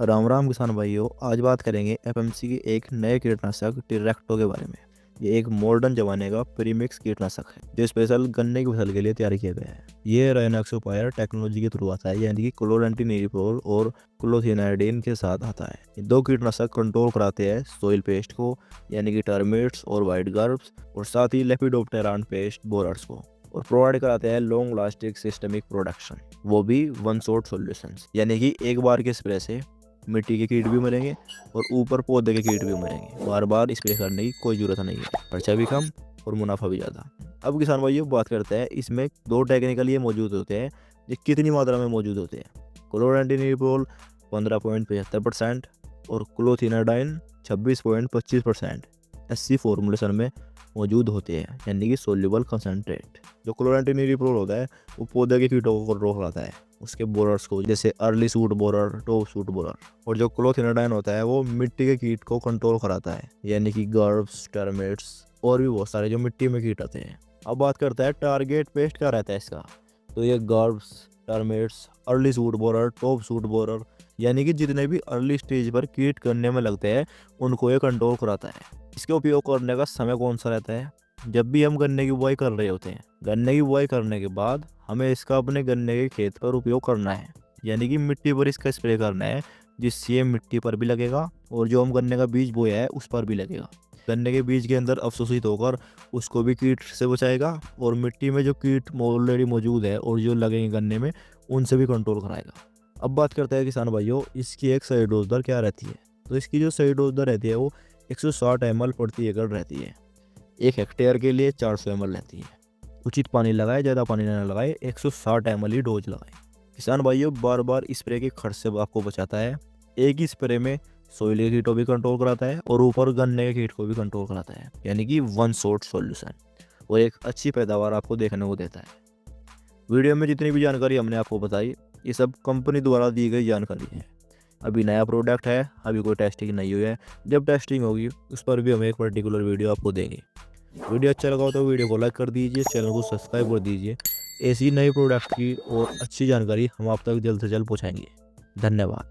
राम राम किसान भाइयों, आज बात करेंगे एफएमसी के एक नए कीटनाशक टिरेक्टो के बारे में। ये एक मॉडर्न जमाने का प्रीमिक्स कीटनाशक है जो स्पेशल गन्ने की फसल के लिए तैयार किया गया है। ये राइनोक्सोपायर टेक्नोलॉजी के थ्रू आता है, यानी कि क्लोरेंटिनिरिप्रोल और क्लोथियानाइडिन के साथ आता है। ये दो कीटनाशक कंट्रोल कराते हैं सॉइल पेस्ट को, यानी कि टर्मिट्स और वाइट गर्ब्स, और साथ ही लेपिडोप्टेरान पेस्ट बोरर्स को, और प्रोवाइड कराते हैं लॉन्ग लास्टिक सिस्टमिक प्रोडक्शन, वो भी वन शॉट सॉल्यूशंस, यानी कि एक बार के स्प्रे से मिट्टी के कीट भी मरेंगे और ऊपर पौधे के कीट भी मरेंगे। बार बार स्प्रे करने की कोई जरूरत नहीं है, खर्चा भी कम और मुनाफा भी ज़्यादा। अब किसान भाइयों बात करते हैं, इसमें दो टेक्निकल ये मौजूद होते हैं। ये कितनी मात्रा में मौजूद होते हैं? क्लोरेंटिनिप्रोल 15.75% और क्लोथिनाडाइन 26.25% एससी फॉर्मुलेशन में मौजूद होते हैं, यानी कि सोल्यूबल कंसनट्रेट। जो क्लोरेंटिनिप्रोल होता है वो पौधे के कीटों को कंट्रोल करता है, उसके बोरर्स को, जैसे early shoot borer, top shoot borer. और जो क्लोथिनाडाइन होता है वो मिट्टी के कीट को कंट्रोल कराता है, यानी कि गर्ब्स, टर्मिट्स और भी बहुत सारे जो मिट्टी में कीट आते हैं। अब बात करता है टारगेट पेस्ट क्या रहता है इसका। तो ये grubs, termites, early shoot borer, top shoot borer, यानी कि जितने भी अर्ली स्टेज पर कीट करने में लगते हैं उनको ये कंट्रोल कराता है। इसके उपयोग करने का समय कौन सा रहता है? जब भी हम गन्ने की बुआई कर रहे होते हैं। गन्ने की बुआई करने के बाद हमें इसका अपने गन्ने के खेत पर उपयोग करना है, यानी कि मिट्टी पर इसका स्प्रे करना है, जिससे ये मिट्टी पर भी लगेगा और जो हम गन्ने का बीज बोया है उस पर भी लगेगा। गन्ने के बीज के अंदर अवशोषित होकर उसको भी कीट से बचाएगा, और मिट्टी में जो कीट ऑलरेडी मौजूद है और जो लगेंगे गन्ने में उनसे भी कंट्रोल कराएगा। अब बात करते हैं किसान भाइयों, इसकी एक सही डोज दर क्या रहती है। तो इसकी जो सही डोज दर रहती है वो 160 ml प्रति एकड़ रहती है। 1 हेक्टेयर के लिए 400 ml रहती है। उचित पानी लगाए, ज़्यादा पानी न लगाए, 160 ml ही डोज लगाए। किसान भाइयों बार बार स्प्रे के खर्च से आपको बचाता है। एक ही स्प्रे में सोइल के कीटों भी कंट्रोल कराता है और ऊपर गन्ने के कीट को भी कंट्रोल कराता है, यानी कि वन शॉट सॉल्यूशन, और एक अच्छी पैदावार आपको देखने को देता है। वीडियो में जितनी भी जानकारी हमने आपको बताई ये सब कंपनी द्वारा दी गई जानकारी है। अभी नया प्रोडक्ट है, अभी कोई टेस्टिंग नहीं हुई है। जब टेस्टिंग होगी उस पर भी हम एक पर्टिकुलर वीडियो आपको देंगे। वीडियो अच्छा लगा हो तो वीडियो को लाइक कर दीजिए, चैनल को सब्सक्राइब कर दीजिए। ऐसी नई प्रोडक्ट की और अच्छी जानकारी हम आप तक जल्द से जल्द पहुँचाएंगे। धन्यवाद।